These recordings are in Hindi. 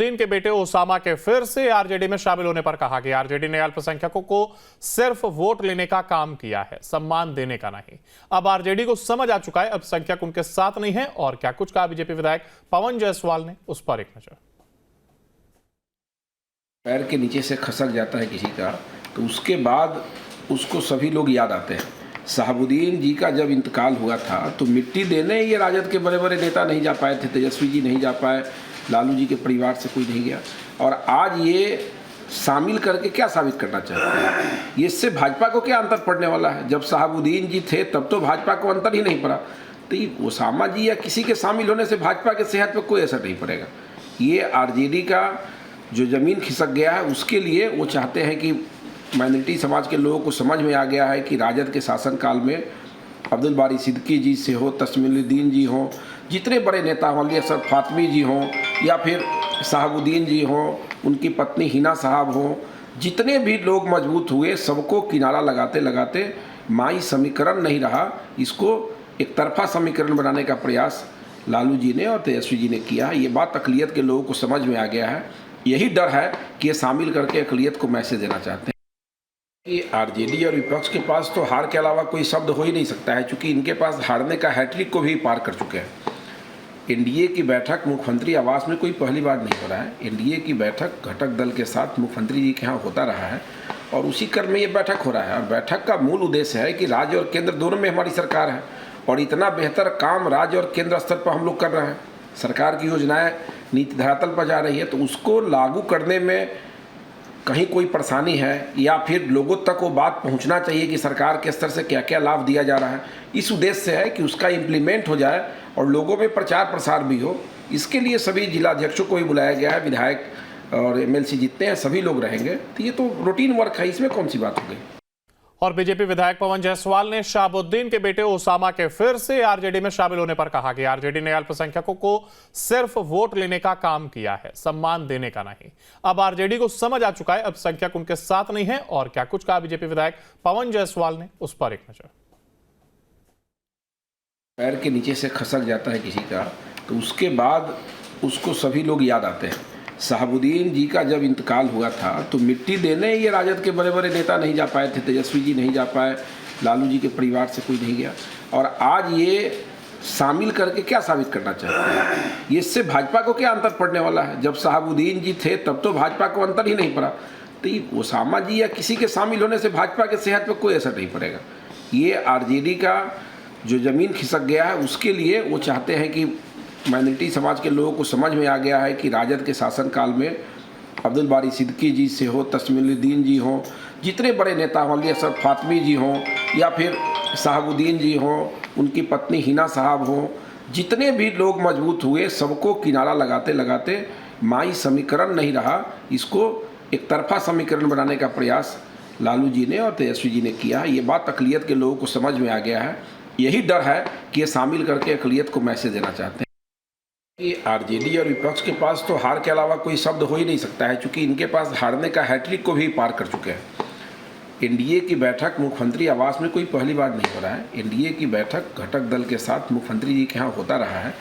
शहाबुद्दीन के बेटे ओसामा के फिर से आरजेडी में शामिल होने पर कहा कि आरजेडी ने अल्पसंख्यकों को सिर्फ वोट लेने का काम किया है, सम्मान देने का नहीं। अब आरजेडी को समझ आ चुका है अल्पसंख्यक उनके साथ नहीं है। और क्या कुछ कहा बीजेपी विधायक पवन जायसवाल ने, उस पर एक नजर। पैर के नीचे से खसक जाता है किसी का, तो उसके बाद उसको सभी लोग याद आते हैं। शहाबुद्दीन जी का जब इंतकाल हुआ था तो मिट्टी देने ये राजद के बड़े बड़े नेता नहीं जा पाए थे, तेजस्वी जी नहीं जा पाए, लालू जी के परिवार से कोई नहीं गया। और आज ये शामिल करके क्या साबित करना चाहते हैं? ये इससे भाजपा को क्या अंतर पड़ने वाला है? जब शहाबुद्दीन जी थे तब तो भाजपा को अंतर ही नहीं पड़ा, तो ये ओसामा जी या किसी के शामिल होने से भाजपा के सेहत पर कोई असर नहीं पड़ेगा। ये आरजेडी का जो ज़मीन खिसक गया है उसके लिए वो चाहते हैं कि माइनॉरिटी समाज के लोगों को समझ में आ गया है कि राजद के शासनकाल में अब्दुल बारी सिद्दीकी जी से हो, तस्मीमुद्दीन जी हों, जितने बड़े नेता हों, असद फातमी जी हों या फिर शहाबुद्दीन जी हों, उनकी पत्नी हिना साहब हों, जितने भी लोग मजबूत हुए सबको किनारा लगाते लगाते माई समीकरण नहीं रहा, इसको एक तरफा समीकरण बनाने का प्रयास लालू जी ने और तेजस्वी जी ने किया। ये बात अक़लियत के लोगों को समझ में आ गया है। यही डर है कि ये शामिल करके अक़लियत को मैसेज देना चाहते हैं कि आरजेडी और विपक्ष के पास तो हार के अलावा कोई शब्द हो ही नहीं सकता है, क्योंकि इनके पास हारने का हैट्रिक को भी पार कर चुके हैं। एनडीए की बैठक मुख्यमंत्री आवास में कोई पहली बार नहीं हो रहा है। एनडीए की बैठक घटक दल के साथ मुख्यमंत्री जी के यहाँ होता रहा है और उसी क्रम में ये बैठक हो रहा है। और बैठक का मूल उद्देश्य है कि राज्य और केंद्र दोनों में हमारी सरकार है और इतना बेहतर काम राज्य और केंद्र स्तर पर हम लोग कर रहे हैं। सरकार की योजनाएं नीति धरातल पर जा रही है, तो उसको लागू करने में कहीं कोई परेशानी है या फिर लोगों तक वो बात पहुंचना चाहिए कि सरकार के स्तर से क्या क्या लाभ दिया जा रहा है। इस उद्देश्य से है कि उसका इम्प्लीमेंट हो जाए और लोगों में प्रचार प्रसार भी हो। इसके लिए सभी जिलाध्यक्षों को भी बुलाया गया है, विधायक और एमएलसी जितने हैं सभी लोग रहेंगे। तो ये तो रूटीन वर्क है, इसमें कौन सी बात हो गई। और बीजेपी विधायक पवन जायसवाल ने शहाबुद्दीन के बेटे ओसामा के फिर से आरजेडी में शामिल होने पर कहा कि आरजेडी ने अल्पसंख्यकों को सिर्फ वोट लेने का काम किया है, सम्मान देने का नहीं। अब आरजेडी को समझ आ चुका है अल्पसंख्यक उनके साथ नहीं है। और क्या कुछ कहा बीजेपी विधायक पवन जायसवाल ने, उस पर एक नजर। पैर के नीचे से खसक जाता है किसी का, तो उसके बाद उसको सभी लोग याद आते हैं। शहाबुद्दीन जी का जब इंतकाल हुआ था तो मिट्टी देने ये राजद के बड़े बड़े नेता नहीं जा पाए थे, तेजस्वी जी नहीं जा पाए, लालू जी के परिवार से कोई नहीं गया। और आज ये शामिल करके क्या साबित करना चाहते हैं? ये इससे भाजपा को क्या अंतर पड़ने वाला है? जब शहाबुद्दीन जी थे तब तो भाजपा को अंतर ही नहीं पड़ा, तो ये ओसामा जी या किसी के शामिल होने से भाजपा के सेहत पर कोई असर नहीं पड़ेगा। ये आरजेडी का जो ज़मीन खिसक गया है उसके लिए वो चाहते हैं कि माइनॉरिटी समाज के लोगों को समझ में आ गया है कि राजद के शासनकाल में अब्दुल बारी सिद्दीकी जी से हो, तस्मीमुद्दीन जी हों, जितने बड़े नेता हों, असद फातमी जी हों या फिर शहाबुद्दीन जी हों, उनकी पत्नी हिना साहब हों, जितने भी लोग मजबूत हुए सबको किनारा लगाते लगाते माई समीकरण नहीं रहा, इसको एक तरफा समीकरण बनाने का प्रयास लालू जी ने और तेजस्वी जी ने किया। ये बात अक़लियत के लोगों को समझ में आ गया है। यही डर है कि ये शामिल करके अक़लियत को मैसेज देना चाहते हैं कि आरजेडी और विपक्ष के पास तो हार के अलावा कोई शब्द हो ही नहीं सकता है, क्योंकि इनके पास हारने का हैट्रिक को भी पार कर चुके हैं। एनडीए की बैठक मुख्यमंत्री आवास में कोई पहली बार नहीं हो रहा है। एनडीए की बैठक घटक दल के साथ मुख्यमंत्री जी के यहाँ होता रहा है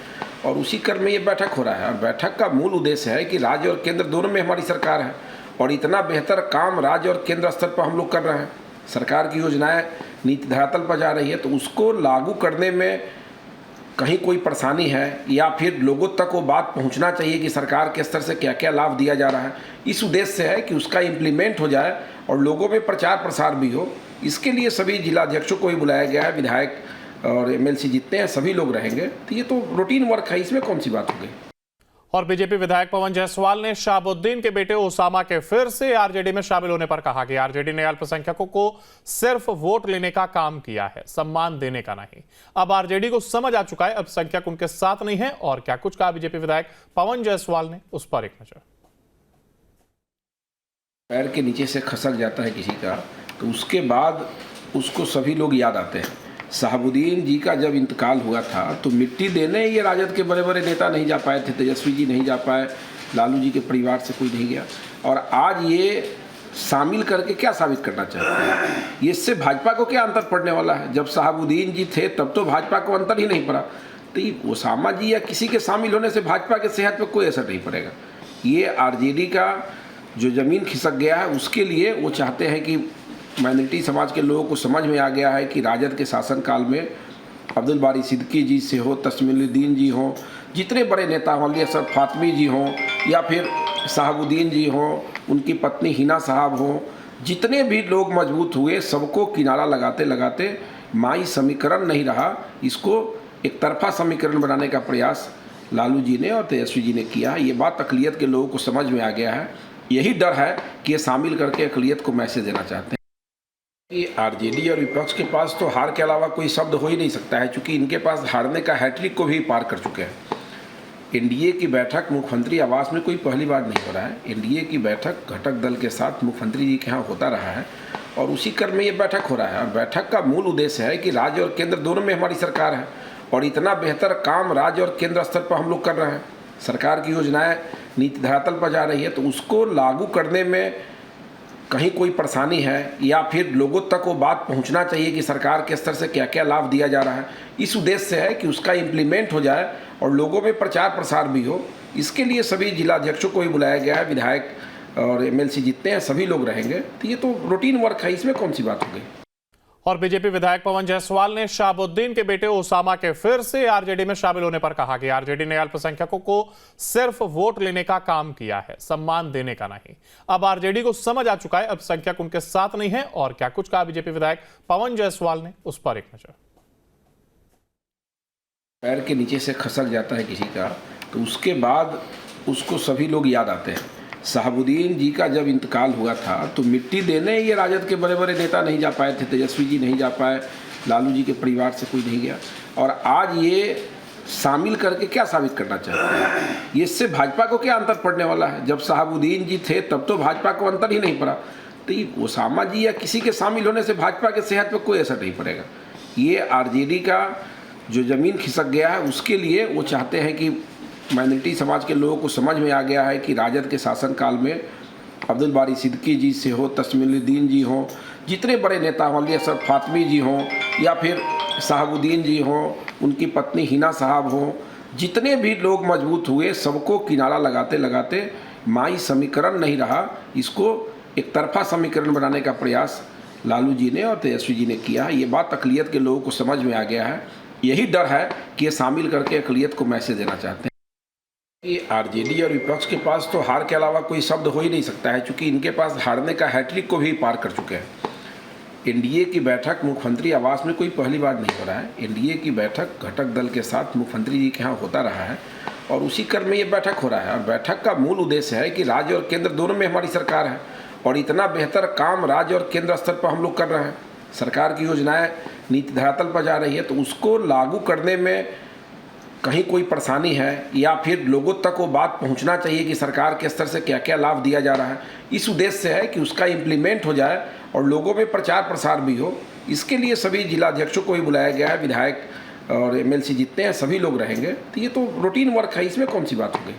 और उसी क्रम में ये बैठक हो रहा है। और बैठक का मूल उद्देश्य है कि राज्य और केंद्र दोनों में हमारी सरकार है और इतना बेहतर काम राज्य और केंद्र स्तर पर हम लोग कर रहे हैं। सरकार की योजनाएं नीति धरातल पर जा रही है, तो उसको लागू करने में कहीं कोई परेशानी है या फिर लोगों तक वो बात पहुंचना चाहिए कि सरकार के स्तर से क्या क्या लाभ दिया जा रहा है। इस उद्देश्य से है कि उसका इम्प्लीमेंट हो जाए और लोगों में प्रचार प्रसार भी हो। इसके लिए सभी जिलाध्यक्षों को भी बुलाया गया है, विधायक और एमएलसी जितने हैं सभी लोग रहेंगे। तो ये तो रूटीन वर्क है, इसमें कौन सी बात हो गई। और बीजेपी विधायक पवन जायसवाल ने शहाबुद्दीन के बेटे ओसामा के फिर से आरजेडी में शामिल होने पर कहा कि आरजेडी ने अल्पसंख्यकों को सिर्फ वोट लेने का काम किया है, सम्मान देने का नहीं। अब आरजेडी को समझ आ चुका है अल्पसंख्यक उनके साथ नहीं है। और क्या कुछ कहा बीजेपी विधायक पवन जायसवाल ने, उस पर एक नजर। पैर के नीचे से खसक जाता है किसी का, तो उसके बाद उसको सभी लोग याद आते हैं। शहाबुद्दीन जी का जब इंतकाल हुआ था तो मिट्टी देने ये राजद के बड़े बड़े नेता नहीं जा पाए थे, तेजस्वी जी नहीं जा पाए, लालू जी के परिवार से कोई नहीं गया। और आज ये शामिल करके क्या साबित करना चाहते हैं? ये इससे भाजपा को क्या अंतर पड़ने वाला है? जब शहाबुद्दीन जी थे तब तो भाजपा को अंतर ही नहीं पड़ा, तो ये ओसामा जी या किसी के शामिल होने से भाजपा के सेहत पर कोई असर नहीं पड़ेगा। ये आरजेडी का जो ज़मीन खिसक गया है उसके लिए वो चाहते हैं कि माइनॉरिटी समाज के लोगों को समझ में आ गया है कि राजद के शासनकाल में अब्दुल बारी सिद्दीकी जी से हो, तस्मीमुद्दीन जी हों, जितने बड़े नेता मौलवी असद फातमी जी हों या फिर शहाबुद्दीन जी हों, उनकी पत्नी हिना साहब हों, जितने भी लोग मजबूत हुए सबको किनारा लगाते लगाते माई समीकरण नहीं रहा, इसको एक तरफा समीकरण बनाने का प्रयास लालू जी ने और तेजस्वी जी ने किया है। ये बात अक़लियत के लोगों को समझ में आ गया है। यही डर है कि ये शामिल करके अक़लियत को मैसेज देना चाहते हैं कि आरजेडी और विपक्ष के पास तो हार के अलावा कोई शब्द हो ही नहीं सकता है, क्योंकि इनके पास हारने का हैट्रिक को भी पार कर चुके हैं। एनडीए की बैठक मुख्यमंत्री आवास में कोई पहली बार नहीं हो रहा है। एनडीए की बैठक घटक दल के साथ मुख्यमंत्री जी के यहाँ होता रहा है और उसी क्रम में ये बैठक हो रहा है। और बैठक का मूल उद्देश्य है कि राज्य और केंद्र दोनों में हमारी सरकार है और इतना बेहतर काम राज्य और केंद्र स्तर पर हम लोग कर रहे हैं। सरकार की योजनाएं नीति धरातल पर जा रही है, तो उसको लागू करने में कहीं कोई परेशानी है या फिर लोगों तक वो बात पहुंचना चाहिए कि सरकार के स्तर से क्या क्या लाभ दिया जा रहा है। इस उद्देश्य से है कि उसका इम्प्लीमेंट हो जाए और लोगों में प्रचार प्रसार भी हो। इसके लिए सभी जिलाध्यक्षों को भी बुलाया गया है, विधायक और एमएलसी जितने हैं सभी लोग रहेंगे। तो ये तो रूटीन वर्क है, इसमें कौन सी बात हो गई। और बीजेपी विधायक पवन जायसवाल ने शहाबुद्दीन के बेटे ओसामा के फिर से आरजेडी में शामिल होने पर कहा कि आरजेडी ने अल्पसंख्यकों को सिर्फ वोट लेने का काम किया है, सम्मान देने का नहीं। अब आरजेडी को समझ आ चुका है अल्पसंख्यक उनके साथ नहीं है। और क्या कुछ कहा बीजेपी विधायक पवन जायसवाल ने, उस पर एक नजर। पैर के नीचे से खसक जाता है किसी का, तो उसके बाद उसको सभी लोग याद आते हैं। शहाबुद्दीन जी का जब इंतकाल हुआ था तो मिट्टी देने ये राजद के बड़े बड़े नेता नहीं जा पाए थे। तेजस्वी जी नहीं जा पाए, लालू जी के परिवार से कोई नहीं गया। और आज ये शामिल करके क्या साबित करना चाहते हैं? ये इससे भाजपा को क्या अंतर पड़ने वाला है? जब शहाबुद्दीन जी थे तब तो भाजपा को अंतर ही नहीं पड़ा। तो ये ओसामा जी या किसी के शामिल होने से भाजपा के सेहत पर कोई असर नहीं पड़ेगा। ये आरजेडी का जो ज़मीन खिसक गया है उसके लिए वो चाहते हैं कि माइनॉरिटी समाज के लोगों को समझ में आ गया है कि राजद के शासनकाल में अब्दुल बारी सिद्दीकी जी से हो, तस्मीमुद्दीन जी हों, जितने बड़े नेता मौलवी असद फातमी जी हों या फिर शहाबुद्दीन जी हों, उनकी पत्नी हिना साहब हों, जितने भी लोग मजबूत हुए सबको किनारा लगाते लगाते माई समीकरण नहीं रहा, इसको एक तरफा समीकरण बनाने का प्रयास लालू जी ने और तेजस्वी जी ने किया है। ये बात अक़लियत के लोगों को समझ में आ गया है। यही डर है कि ये शामिल करके अक़लियत को मैसेज देना चाहते हैं कि आरजेडी और विपक्ष के पास तो हार के अलावा कोई शब्द हो ही नहीं सकता है, क्योंकि इनके पास हारने का हैट्रिक को भी पार कर चुके हैं। एनडीए की बैठक मुख्यमंत्री आवास में कोई पहली बार नहीं हो रहा है। एनडीए की बैठक घटक दल के साथ मुख्यमंत्री जी के यहाँ होता रहा है और उसी क्रम में ये बैठक हो रहा है। और बैठक का मूल उद्देश्य है कि राज्य और केंद्र दोनों में हमारी सरकार है और इतना बेहतर काम राज्य और केंद्र स्तर पर हम लोग कर रहे हैं। सरकार की योजनाएं नीति धरातल पर जा रही है, तो उसको लागू करने में कहीं कोई परेशानी है या फिर लोगों तक वो बात पहुंचना चाहिए कि सरकार के स्तर से क्या क्या लाभ दिया जा रहा है। इस उद्देश्य से है कि उसका इम्प्लीमेंट हो जाए और लोगों में प्रचार प्रसार भी हो। इसके लिए सभी जिलाध्यक्षों को भी बुलाया गया है, विधायक और एमएलसी जितने हैं सभी लोग रहेंगे। तो ये तो रूटीन वर्क है, इसमें कौन सी बात हो गई।